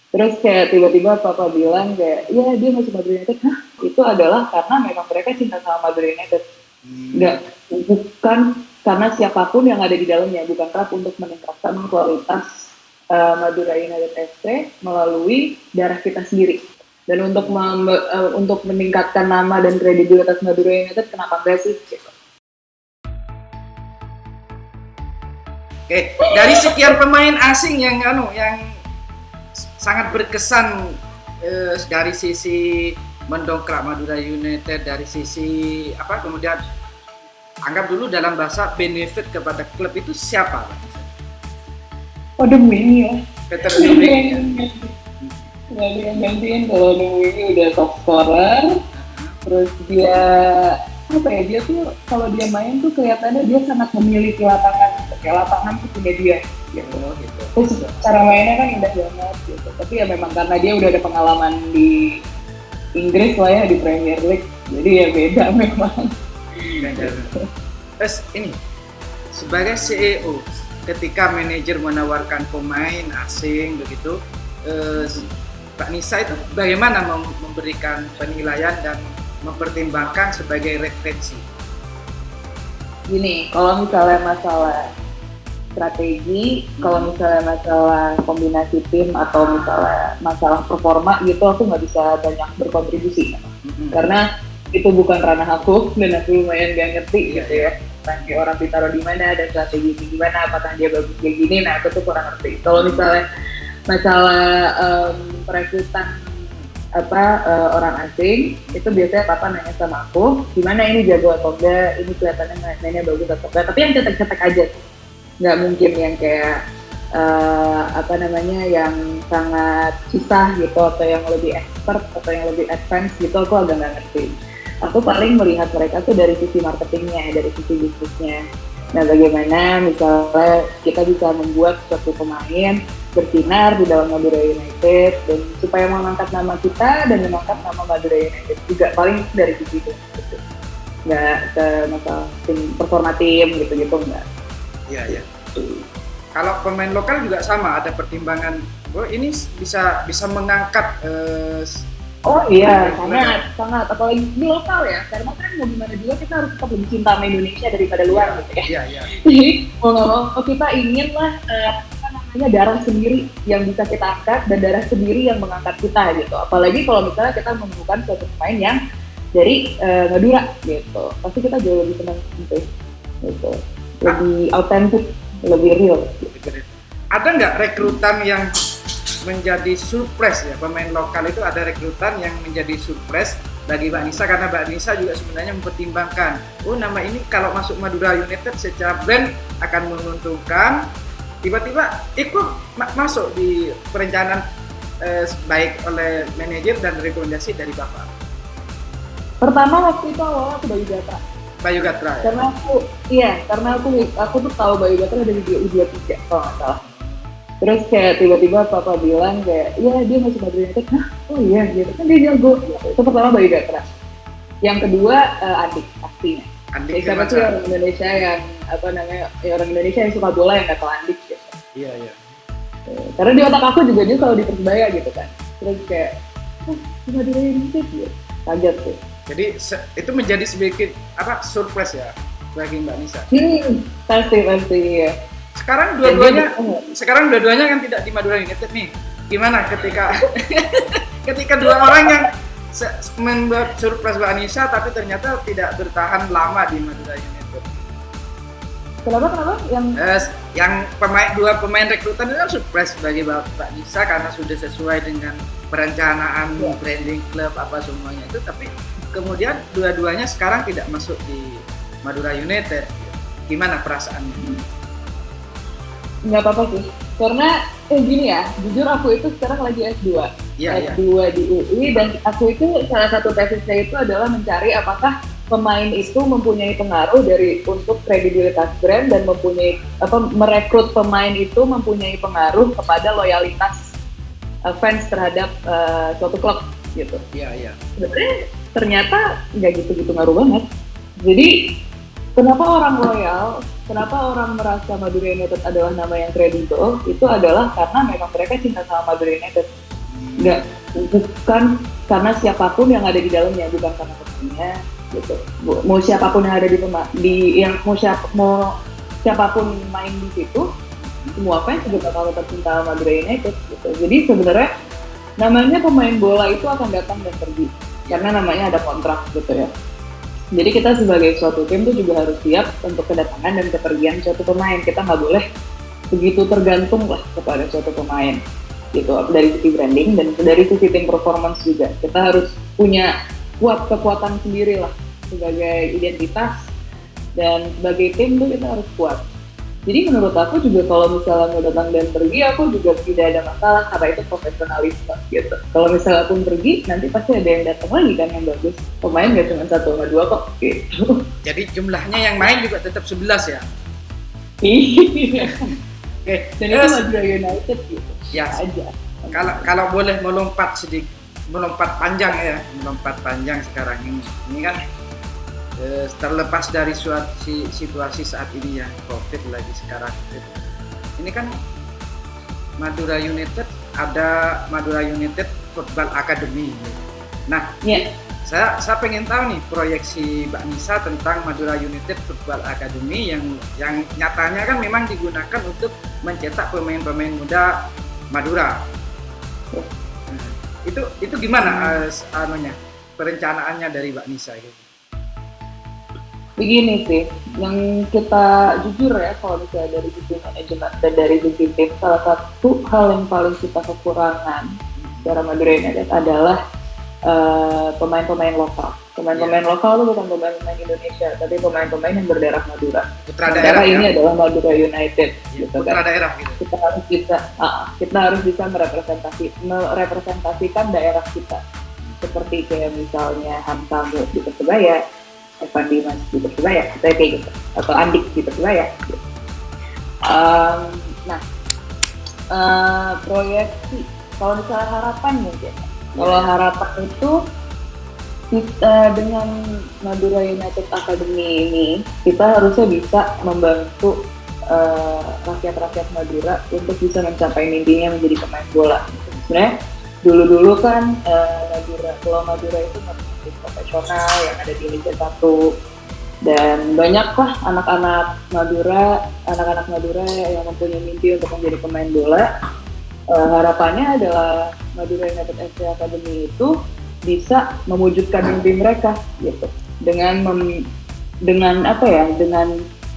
Terus kayak tiba-tiba papa bilang kayak, ya dia masuk Madura United. Hah? Itu adalah karena memang mereka cinta sama Madura United. Nggak, bukan karena siapapun yang ada di dalamnya, bukan klub untuk meningkatkan kualitas Madura United FC melalui darah kita sendiri. Dan untuk meningkatkan nama dan kredibilitas Madura United, kenapa enggak sih? Gitu. Oke, dari sekian pemain asing yang sangat berkesan dari sisi mendongkrak Madura United, dari sisi kemudian anggap dulu dalam bahasa benefit kepada klub itu siapa? Demi ya. Peter Demi. Nggak ada yang gantiin kalau Demi ini udah top scorer. Terus dia dia tuh kalau dia main tuh kelihatannya dia sangat memiliki lapangan. Kayak lapangan tuh punya dia gitu. Terus cara mainnya kan indah banget gitu. Tapi ya memang karena dia udah ada pengalaman di Inggris lah ya, di Premier League, jadi ya beda memang. Terus ini sebagai CEO, ketika manajer menawarkan pemain asing begitu, Pak Nisa itu bagaimana memberikan penilaian dan mempertimbangkan sebagai referensi? Gini, kalau misalnya masalah strategi, kalau misalnya masalah kombinasi tim atau misalnya masalah performa gitu, aku nggak bisa banyak berkontribusi karena itu bukan ranah aku dan aku lumayan gak ngerti gitu ya. Nanti orang ditaruh di mana dan strategi gimana, apakah dia bagus kayak gini, nah aku tuh kurang ngerti. Kalau misalnya masalah perekrutan orang asing, itu biasanya papa nanya sama aku, gimana ini jago atau enggak, ini kelihatannya mainnya bagus atau enggak, tapi yang cetek-cetek aja, nggak mungkin yang kayak yang sangat susah gitu atau yang lebih expert atau yang lebih advance gitu, aku agak nggak ngerti. Aku paling melihat mereka tuh dari sisi marketingnya, dari sisi bisnisnya. Nah, bagaimana misalnya kita bisa membuat suatu pemain bersinar di dalam Madura United dan supaya mengangkat nama kita dan mengangkat nama Madura United juga, paling dari sisi itu gitu. Nggak ke masalah tim performa tim gitu-gitu, nggak. Iya. Kalau pemain lokal juga sama, ada pertimbangan. Ini bisa mengangkat. Oh iya, sangat apalagi di lokal ya, karena kan mau gimana juga kita harus tetap lebih cinta sama Indonesia daripada luar gitu ya. Iya. Jadi mau nggak mau kita ingin lah darah sendiri yang bisa kita angkat dan darah sendiri yang mengangkat kita gitu. Apalagi kalau misalnya kita menemukan suatu pemain yang dari Madura gitu, pasti kita jauh lebih senang gitu. Lebih autentik, lebih real. Ada nggak rekrutan yang menjadi surprise ya, pemain lokal itu ada rekrutan yang menjadi surprise bagi Mbak Nisa, karena Mbak Nisa juga sebenarnya mempertimbangkan, nama ini kalau masuk Madura United secara brand akan menguntungkan, tiba-tiba ikut masuk di perencanaan baik oleh manajer dan rekomendasi dari Bapak. Pertama waktu itu awalnya aku Bayu Gatra ya? Karena aku tuh tahu Bayu Gatra dari dia U23 kalau nggak salah. Terus kayak tiba-tiba papa bilang kayak, ya dia masuk Madura United. Hah? Oh iya gitu, kan dia jago. Itu pertama Bayu Gatra. Yang kedua Andik pastinya. Siapa sih orang Indonesia yang orang Indonesia yang suka bola yang nggak tahu Andik gitu. Iya. Karena di otak aku juga dia selalu di Persebaya gitu kan. Terus kayak, Madura United gitu. Kaget sih. Jadi itu menjadi sedikit surprise ya bagi Mbak Nisa. Pasti ya. Sekarang dua-duanya kan tidak di Madura United nih. Gimana ketika dua orang yang membuat surprise Mbak Nisa tapi ternyata tidak bertahan lama di Madura United? Kenapa? Yang dua pemain rekrutan itu kan surprise bagi Mbak Nisa karena sudah sesuai dengan perencanaan branding klub apa semuanya itu, tapi kemudian dua-duanya sekarang tidak masuk di Madura United. Gimana perasaannya? Nggak apa-apa sih, karena gini ya, jujur aku itu sekarang lagi S2 di UI, dan aku itu salah satu tesisnya itu adalah mencari apakah pemain itu mempunyai pengaruh untuk kredibilitas brand dan merekrut pemain itu mempunyai pengaruh kepada loyalitas fans terhadap suatu klub gitu. Iya. Sebenarnya ternyata nggak gitu ngaruh banget. Jadi kenapa orang loyal, kenapa orang merasa Madura United adalah nama yang kredibel, itu adalah karena memang mereka cinta sama Madura United. Nggak, bukan karena siapapun yang ada di dalamnya, bukan karena pemainnya gitu. Mau siapapun yang ada mau siapapun main di situ, semua fans juga bakal tetap cinta sama Madura United gitu. Jadi sebenarnya namanya pemain bola itu akan datang dan pergi karena namanya ada kontrak gitu ya. Jadi kita sebagai suatu tim tuh juga harus siap untuk kedatangan dan kepergian suatu pemain. Kita nggak boleh begitu tergantung lah kepada suatu pemain gitu, dari sisi branding dan dari sisi tim performance juga. Kita harus punya kekuatan sendiri lah sebagai identitas, dan sebagai tim tuh kita harus kuat. Jadi menurut aku juga kalau misalnya mau datang dan pergi, aku juga tidak ada masalah karena itu profesionalisme gitu. Kalau misalnya pun pergi, nanti pasti ada yang datang lagi kan yang bagus. Pemain gak cuma 1 sama 2 kok gitu. Jadi jumlahnya yang main juga tetap 11 ya? Iya. Oke. Dan itu Madura United gitu. Ya. Aja. Kalau boleh melompat panjang sekarang ini. Ini kan terlepas dari situasi saat ini ya, COVID lagi sekarang gitu. Ini kan Madura United, ada Madura United Football Academy gitu. Nah, saya pengen tahu nih proyeksi Mbak Nisa tentang Madura United Football Academy yang nyatanya kan memang digunakan untuk mencetak pemain-pemain muda Madura. Itu gimana perencanaannya dari Mbak Nisa gitu? Begini sih, yang kita jujur ya, kalau misalnya dari sisi manajemen dan dari sisi tim, salah satu hal yang paling kita kekurangan secara Madura United adalah pemain-pemain lokal. Pemain-pemain lokal itu bukan pemain-pemain Indonesia, tapi pemain-pemain yang berdarah Madura. Putra daerah ini ya? adalah Madura United. Gitu, putra kan? Daerah gitu. Kita harus bisa merepresentasikan daerah kita. Seperti kayak misalnya Hamsamu di Persebaya, Evan Dimas di Persebaya, kayak gitu, atau Andik di Persebaya. Gitu. Proyeksi, kalau misalnya harapan mungkin. Kalau harapan itu dengan Madura United Academy ini, kita harusnya bisa membantu rakyat-rakyat Madura untuk bisa mencapai mimpinya menjadi pemain bola. Sebenarnya dulu kan Madura itu tim profesional yang ada di Liga 1, dan banyaklah anak-anak Madura yang mempunyai mimpi untuk menjadi pemain bola. Harapannya adalah Madura United FC Academy itu bisa mewujudkan mimpi mereka gitu, dengan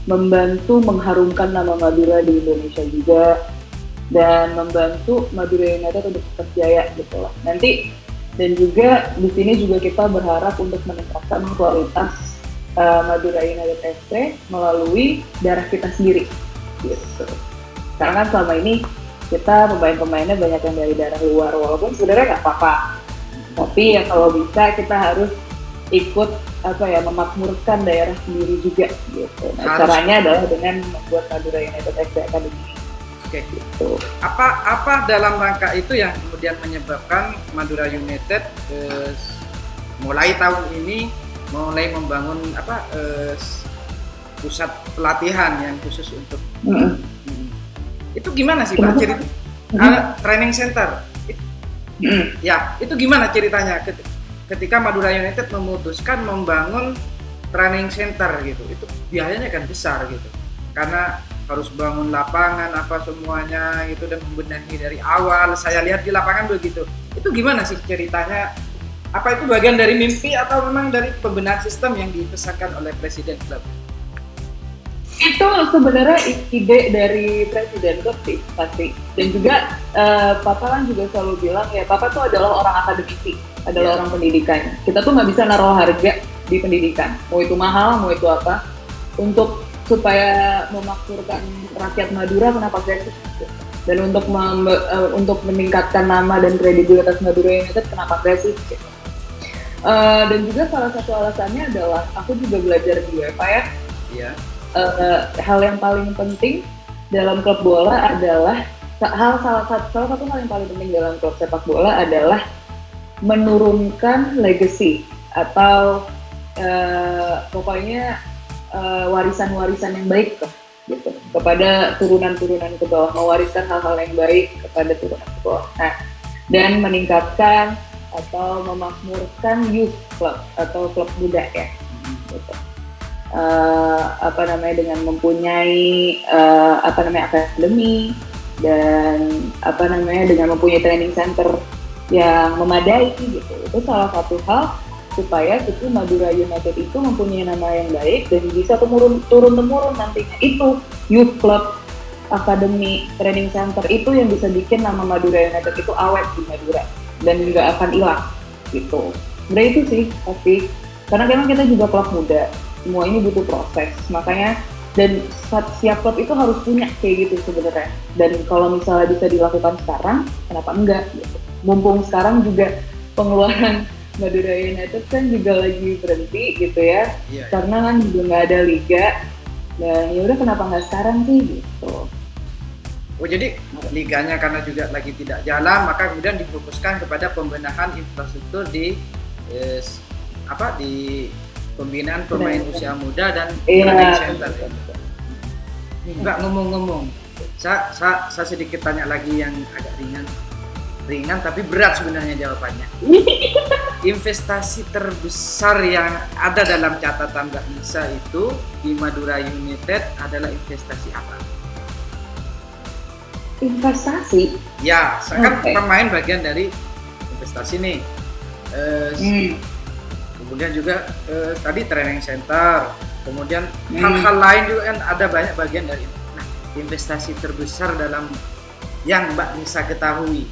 membantu mengharumkan nama Madura di Indonesia juga, dan membantu Madura United untuk tetap jaya gitu lah nanti. Dan juga di sini juga kita berharap untuk meningkatkan kualitas Madura United FC melalui darah kita sendiri gitu. Karena kan selama ini kita pemain-pemainnya banyak yang dari daerah luar, walaupun sebenarnya nggak apa-apa, tapi ya kalau bisa kita harus ikut memakmurkan daerah sendiri juga gitu. Nah, caranya adalah dengan membuat Madura United FC Academy. Oke, gitu. Apa dalam rangka itu yang kemudian menyebabkan Madura United mulai tahun ini membangun pusat pelatihan yang khusus untuk itu gimana sih Pak cerita? Training center. Ya, itu gimana ceritanya ketika Madura United memutuskan membangun training center gitu? Itu biayanya kan besar gitu. Karena harus bangun lapangan apa semuanya gitu dan membenahi dari awal. Saya lihat di lapangan begitu. Itu gimana sih ceritanya? Apa itu bagian dari mimpi atau memang dari pembenahan sistem yang dipesankan oleh Presiden klub? Itu sebenarnya ide dari Presiden klub sih pasti. Dan juga Papa kan juga selalu bilang ya, Papa tuh adalah orang akademisi, adalah orang pendidikan. Kita tuh nggak bisa naruh harga di pendidikan. Mau itu mahal, mau itu apa. Supaya memakmurkan rakyat Madura, kenapa gratis? Dan untuk meningkatkan nama dan kredibilitas Madura United, kenapa gratis? Gitu. Dan juga salah satu alasannya adalah aku juga belajar di UEFA ya. Iya. Hal yang paling penting dalam klub bola adalah salah satu hal yang paling penting dalam klub sepak bola adalah menurunkan legacy atau pokoknya warisan-warisan yang baik gitu kepada turunan-turunan ke bawah, mewariskan hal-hal yang baik kepada turunan ke bawah. Nah, dan meningkatkan atau memakmurkan youth club atau klub muda ya. Gitu. Dengan mempunyai akademi dan dengan mempunyai training center yang memadai gitu. Itu salah satu hal supaya itu Madura United itu mempunyai nama yang baik dan bisa turun temurun nantinya. Itu youth club, akademi, training center itu yang bisa bikin nama Madura United itu awet di Madura dan nggak akan hilang gitu. Sebenarnya itu sih pasti karena memang kita juga klub muda, semua ini butuh proses, makanya dan setiap klub itu harus punya kayak gitu sebenarnya. Dan kalau misalnya bisa dilakukan sekarang, kenapa enggak gitu. Mumpung sekarang juga pengeluaran Madura United kan juga lagi berhenti gitu ya, karena kan juga nggak ada liga. Dan ya udah kenapa nggak sekarang sih gitu. Oh jadi liganya karena juga lagi tidak jalan, maka kemudian difokuskan kepada pembenahan infrastruktur di pembinaan pemain usia muda dan training center. Enggak ngomong-ngomong, saya sedikit tanya lagi yang agak ringan tapi berat sebenarnya jawabannya. Investasi terbesar yang ada dalam catatan Mbak Nisa itu di Madura United adalah investasi apa? Investasi? Ya, kan pemain bagian dari investasi nih. Kemudian juga tadi training center, kemudian hal-hal lain juga kan ada banyak bagian dari itu. Nah, investasi terbesar dalam yang Mbak Nisa ketahui,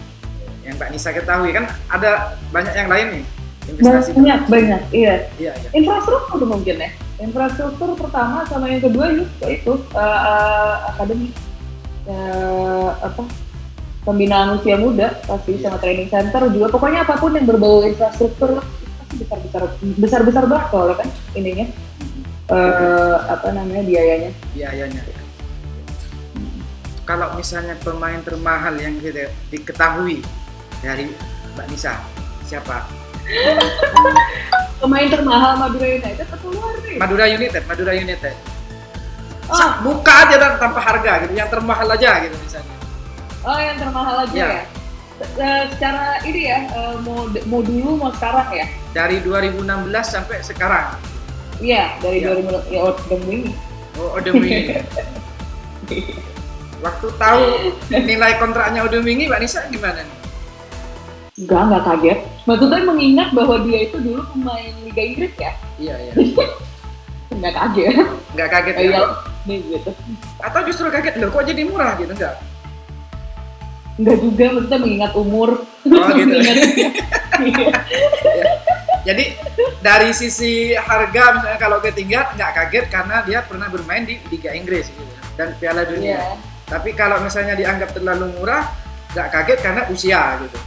kan ada banyak yang lain nih. Investasi banyak, iya. Infrastruktur mungkin ya. Infrastruktur pertama sama yang kedua itu akademi. Pembinaan usia muda pasti sama training center juga, pokoknya apapun yang berbau infrastruktur pasti besar banget soalnya kan ininya biayanya. Kalau misalnya pemain termahal yang diketahui dari Mbak Nisa siapa? Pemain termahal Madura United atau luar nih? Madura United. Buka aja dan tanpa harga gitu, yang termahal aja gitu misalnya. Oh, yang termahal aja ya? Secara ini ya, mau dulu mau sekarang ya? Dari 2016 sampai sekarang? Iya, dari 2016, ya Odemwingie. Odemwingie. Waktu tahu nilai kontraknya Odemwingie, Mbak Nisa gimana nih? Enggak kaget. Maksudnya mengingat bahwa dia itu dulu pemain Liga Inggris ya? Iya. Nggak kaget ya? Nih gitu. Atau justru kaget, loh kok jadi murah gitu, enggak juga, maksudnya mengingat umur. Gitu. Jadi dari sisi harga misalnya kalau ketinggian nggak kaget karena dia pernah bermain di Liga Inggris gitu, dan Piala Dunia. Tapi kalau misalnya dianggap terlalu murah, nggak kaget karena usia gitu.